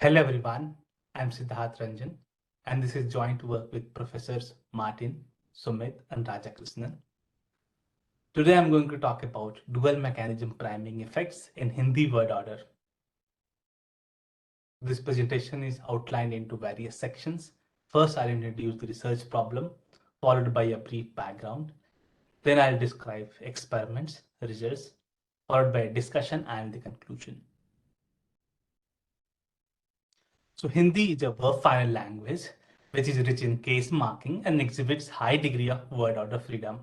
Hello everyone, I'm Sidharth Ranjan and this is joint work with Professors Martin, Sumit and Rajakrishnan. Today I'm going to talk about dual mechanism priming effects in Hindi word order. This presentation is outlined into various sections. First, I'll introduce the research problem, followed by a brief background. Then I'll describe experiments, results, followed by a discussion and the conclusion. So Hindi is a verb final language which is rich in case marking and exhibits high degree of word order freedom.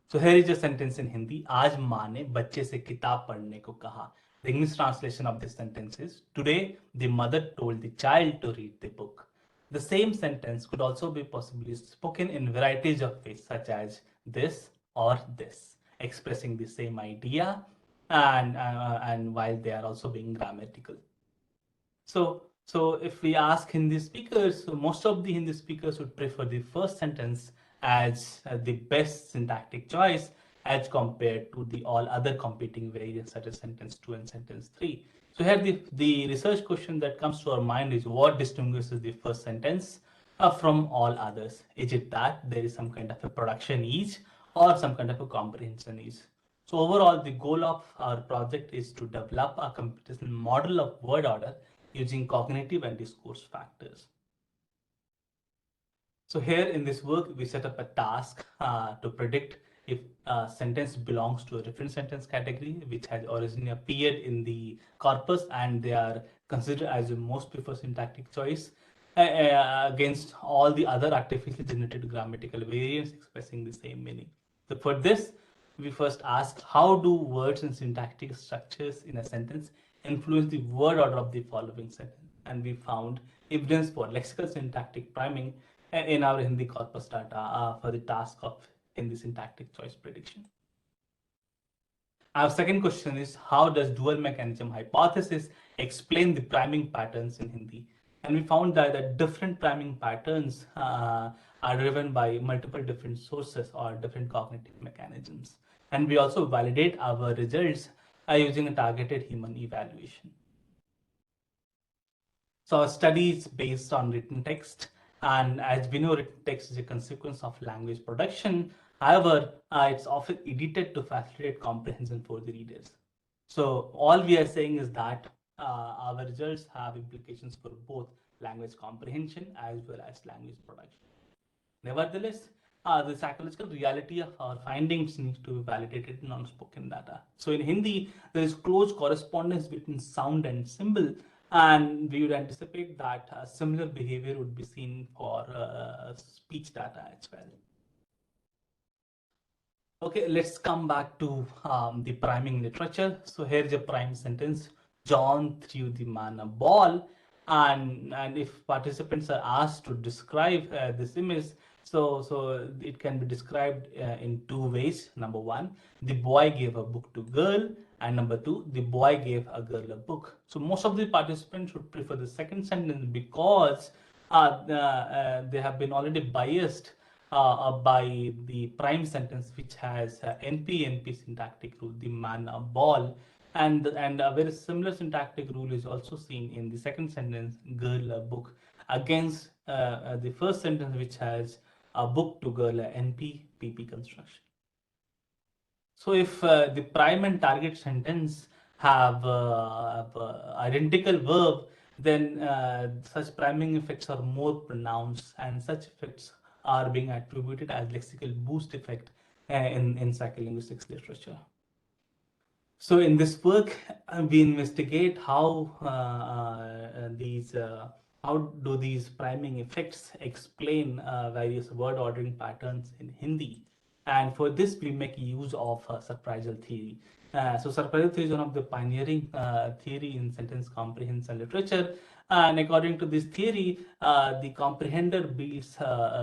So here is a sentence in Hindi. आज माँ ने बच्चे से किताब पढ़ने को कहा. The English translation of this sentence is, today the mother told the child to read the book. The same sentence could also be possibly spoken in varieties of ways such as this or this, expressing the same idea and while they are also being grammatical. So if we ask Hindi speakers, so most of the Hindi speakers would prefer the first sentence as the best syntactic choice as compared to the all other competing variants such as sentence 2 and sentence 3. So here the research question that comes to our mind is, what distinguishes the first sentence from all others? Is it that there is some kind of a production ease or some kind of a comprehension ease? So overall, the goal of our project is to develop a computational model of word order using cognitive and discourse factors. So here in this work, we set up a task to predict if a sentence belongs to a different sentence category, which has originally appeared in the corpus, and they are considered as the most preferred syntactic choice against all the other artificially generated grammatical variants expressing the same meaning. So for this, we first ask, how do words and syntactic structures in a sentence influence the word order of the following sentence? And we found evidence for lexical syntactic priming in our Hindi corpus data for the task of Hindi syntactic choice prediction. Our second question is, how does dual mechanism hypothesis explain the priming patterns in Hindi? And we found that different priming patterns are driven by multiple different sources or different cognitive mechanisms. And we also validate our results using a targeted human evaluation. So our study is based on written text, and as we know, written text is a consequence of language production. However, it's often edited to facilitate comprehension for the readers. So all we are saying is that our results have implications for both language comprehension as well as language production. Nevertheless, the psychological reality of our findings needs to be validated in unspoken data. So in Hindi, there is close correspondence between sound and symbol, and we would anticipate that similar behavior would be seen for speech data as well. Okay, let's come back to the priming literature. So here's a prime sentence: John threw the man a ball, and if participants are asked to describe this image, so it can be described in two ways. Number one, the boy gave a book to girl, and number two, the boy gave a girl a book. So most of the participants would prefer the second sentence because they have been already biased by the prime sentence, which has NP syntactic rule, the man a ball, and a very similar syntactic rule is also seen in the second sentence, girl a book, against the first sentence, which has a book to girl, NP PP construction. So if the prime and target sentence have identical verb, then such priming effects are more pronounced, and such effects are being attributed as lexical boost effect in psycholinguistics literature. So in this work, we investigate how do these priming effects explain various word ordering patterns in Hindi. And for this, we make use of surprisal theory. So surprisal theory is one of the pioneering theory in sentence comprehension literature. And according to this theory, the comprehender builds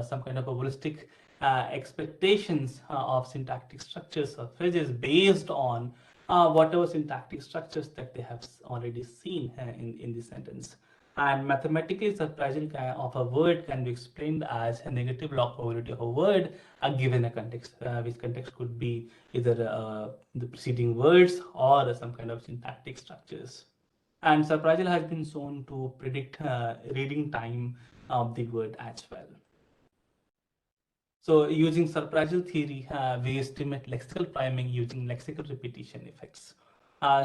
some kind of a holistic expectations of syntactic structures or phrases based on whatever syntactic structures that they have already seen in the sentence. And mathematically, surprisal of a word can be explained as a negative log probability of a word given a context, which context could be either the preceding words or some kind of syntactic structures. And surprisal has been shown to predict reading time of the word as well. So using surprisal theory, we estimate lexical priming using lexical repetition effects.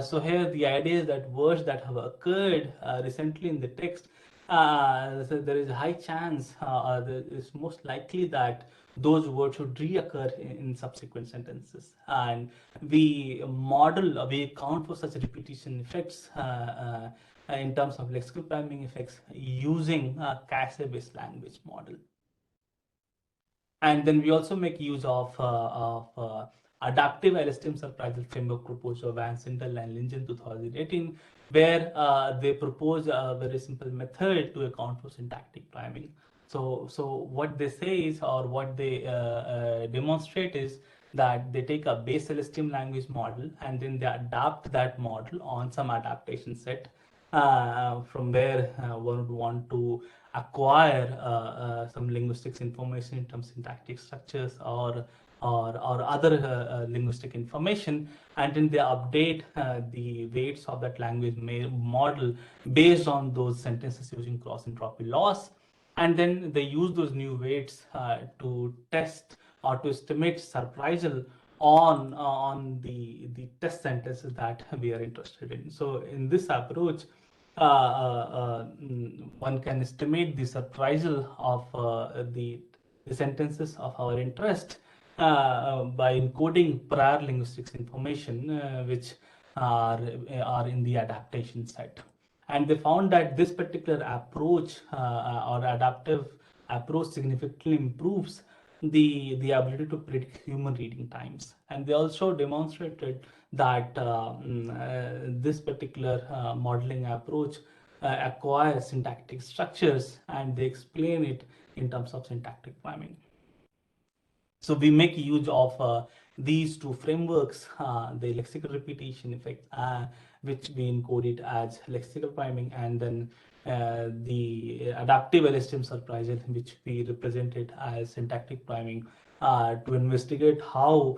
So here the idea is that words that have occurred recently in the text, so there is a high chance, it's most likely that those words should reoccur in subsequent sentences. And we model, we account for such repetition effects in terms of lexical priming effects using a Casey-based language model. And then we also make use of adaptive LSTM surprisal framework proposed by Van Sindel and Lynch in 2018, where they propose a very simple method to account for syntactic priming. So what they say is, or what they demonstrate is, that they take a base LSTM language model and then they adapt that model on some adaptation set from where one would want to acquire some linguistics information in terms of syntactic structures or other linguistic information, and then they update the weights of that language model based on those sentences using cross entropy laws, and then they use those new weights to test or to estimate surprisal on the test sentences that we are interested in. So in this approach, one can estimate the surprisal of the sentences of our interest by encoding prior linguistics information which are in the adaptation set. And they found that this particular approach or adaptive approach significantly improves the ability to predict human reading times. And they also demonstrated that this particular modeling approach acquires syntactic structures, and they explain it in terms of syntactic priming. So we make use of these two frameworks, the lexical repetition effect, which we encode it as lexical priming, and then the adaptive LSTM surprisal, which we represented as syntactic priming, to investigate how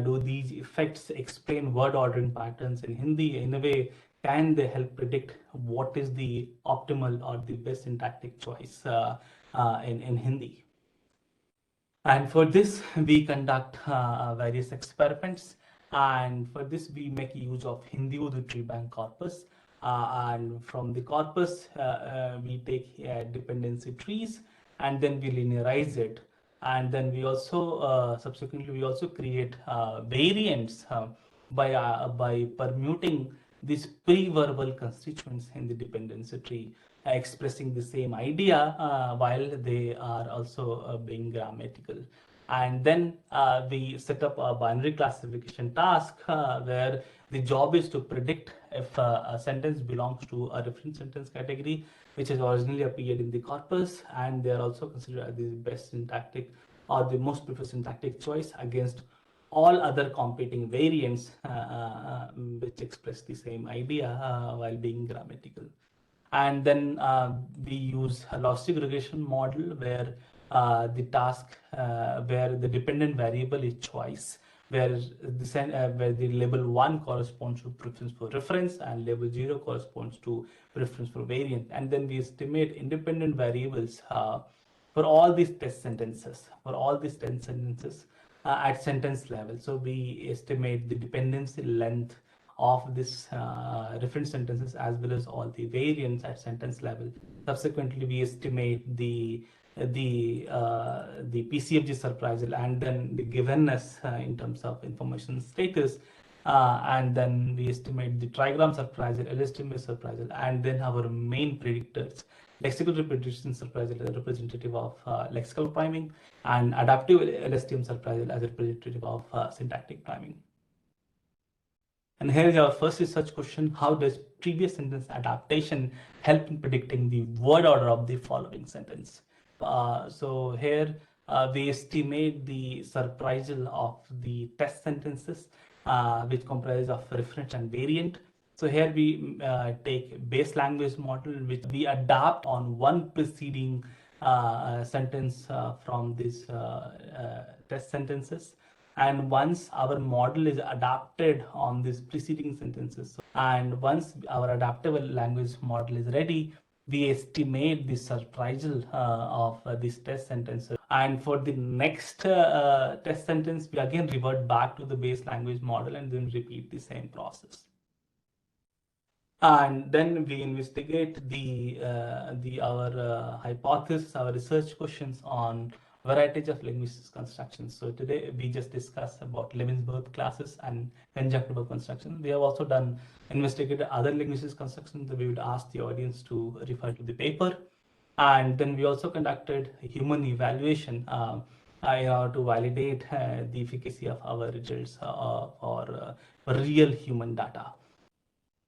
do these effects explain word ordering patterns in Hindi. In a way, can they help predict what is the optimal or the best syntactic choice in Hindi. And for this, we conduct various experiments. And for this, we make use of Hindi Urdu tree bank corpus. And from the corpus, we take dependency trees, and then we linearize it. And then we also subsequently we also create variants by permuting these pre-verbal constituents in the dependency tree, expressing the same idea while they are also being grammatical. And then we set up a binary classification task where the job is to predict if a sentence belongs to a reference sentence category, which has originally appeared in the corpus, and they are also considered as the best syntactic or the most preferred syntactic choice against all other competing variants which express the same idea while being grammatical. And then we use a logistic regression model where the task where the dependent variable is choice, where the label 1 corresponds to preference for reference and label 0 corresponds to preference for variant. And then we estimate independent variables for all these test sentences, at sentence level. So we estimate the dependency length of this reference sentences as well as all the variants at sentence level. Subsequently, we estimate the PCFG surprisal and then the givenness in terms of information status, and then we estimate the trigram surprisal, LSTM surprisal, and then our main predictors, lexical repetition surprisal as a representative of lexical priming, and adaptive LSTM surprisal as a representative of syntactic priming. And here is our first research question: how does previous sentence adaptation help in predicting the word order of the following sentence? So here we estimate the surprisal of the test sentences, which comprise of reference and variant. So here we take base language model, which we adapt on one preceding sentence from these test sentences. And once our model is adapted on these preceding sentences, and once our adaptable language model is ready, we estimate the surprisal of this test sentences. And for the next test sentence, we again revert back to the base language model and then repeat the same process. And then we investigate our hypothesis, our research questions on varieties of linguistic constructions. So today we just discussed about Levin's verb classes and conjunctive verb construction. We have also done investigated other linguistic constructions that we would ask the audience to refer to the paper. And then we also conducted a human evaluation to validate the efficacy of our results for real human data.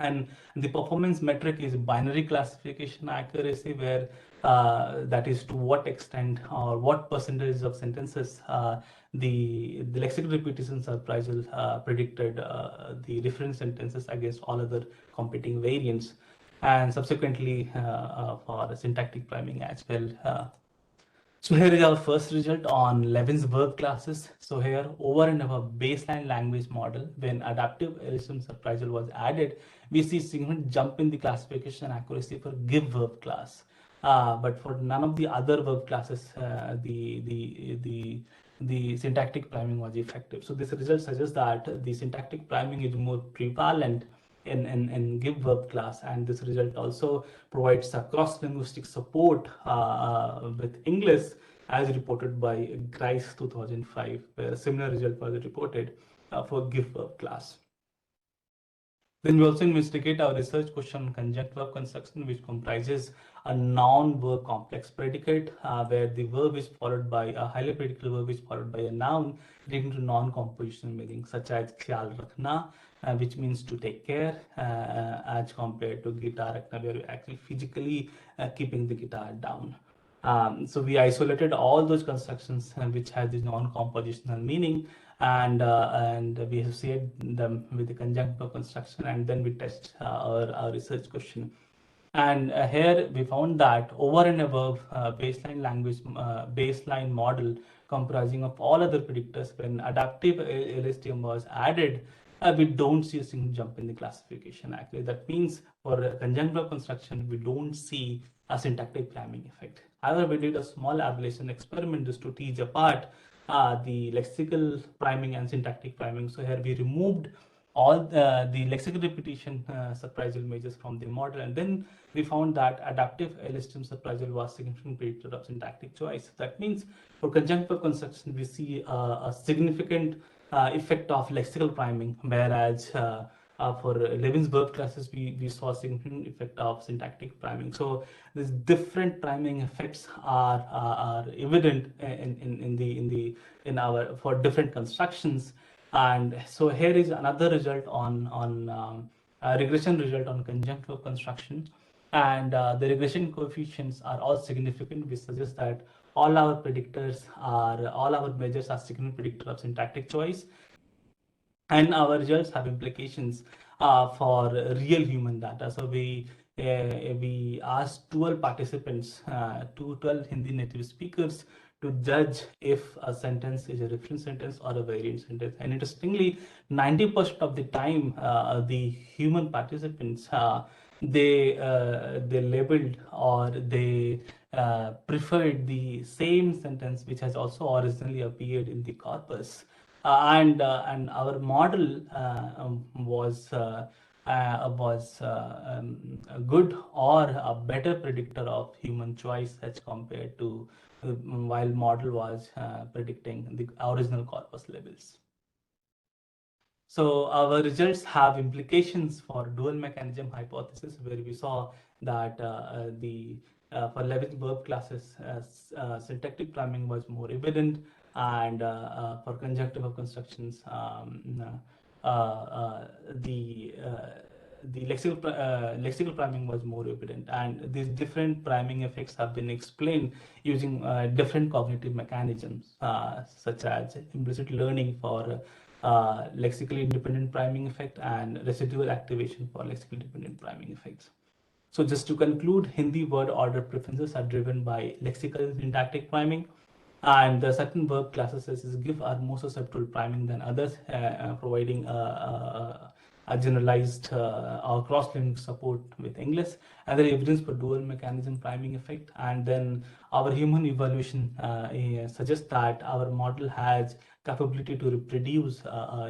And the performance metric is binary classification accuracy, where that is to what extent or what percentage of sentences the lexical repetition surprisal predicted the reference sentences against all other competing variants, and subsequently for syntactic priming as well. So here is our first result on Levin's verb classes. So here, over and above baseline language model, when adaptive LSM surprisal was added, we see significant jump in the classification accuracy for give verb class. But for none of the other verb classes, the syntactic priming was effective. So this result suggests that the syntactic priming is more prevalent in give verb class, and this result also provides a cross-linguistic support with English, as reported by Grice 2005, where a similar result was reported for give verb class. Then we also investigate our research question on conjunct verb construction, which comprises a noun verb complex predicate, where the verb is followed by a highly predictable verb is followed by a noun leading to non-compositional meaning, such as khyal rakhna, which means to take care, as compared to guitar rakhna, where you're actually physically keeping the guitar down. So we isolated all those constructions which has this non-compositional meaning, and we associate them with the conjunctive construction, and then we test our research question. And here we found that over and above baseline language baseline model comprising of all other predictors, when adaptive LSTM was added, we don't see a single jump in the classification. Actually, that means for conjunctive construction, we don't see a syntactic priming effect. However, we did a small ablation experiment just to tease apart the lexical priming and syntactic priming. So here we removed all the lexical repetition surprisal measures from the model, and then we found that adaptive LSTM surprisal was significant predictor of syntactic choice. That means for conjunctive construction, we see a significant effect of lexical priming, whereas for Levin's verb classes, we saw significant effect of syntactic priming. So these different priming effects are evident in our for different constructions. And so here is another result on regression result on conjunctive construction, and the regression coefficients are all significant, which suggests that all our measures are significant predictor of syntactic choice, and our results have implications for real human data. So we asked 12 participants, 12 Hindi native speakers, to judge if a sentence is a reference sentence or a variant sentence. And interestingly, 90% of the time, the human participants they labeled or they preferred the same sentence which has also originally appeared in the corpus. And our model was a good or a better predictor of human choice as compared to while model was predicting the original corpus levels. So our results have implications for dual mechanism hypothesis, where we saw that for Levin's verb classes, syntactic priming was more evident, and for conjunctive verb constructions, the lexical priming was more evident, and these different priming effects have been explained using different cognitive mechanisms, such as implicit learning for lexically independent priming effect and residual activation for lexically dependent priming effects. So just to conclude, Hindi word order preferences are driven by lexical syntactic priming, And the certain verb classes is give are more susceptible to priming than others, providing a generalized or cross-linked support with English. And there is evidence for dual mechanism priming effect. And then our human evaluation suggests that our model has capability to reproduce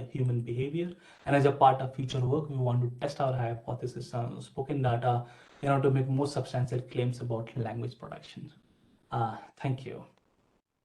human behavior. And as a part of future work, we want to test our hypothesis on spoken data in order to make more substantial claims about language production. Thank you.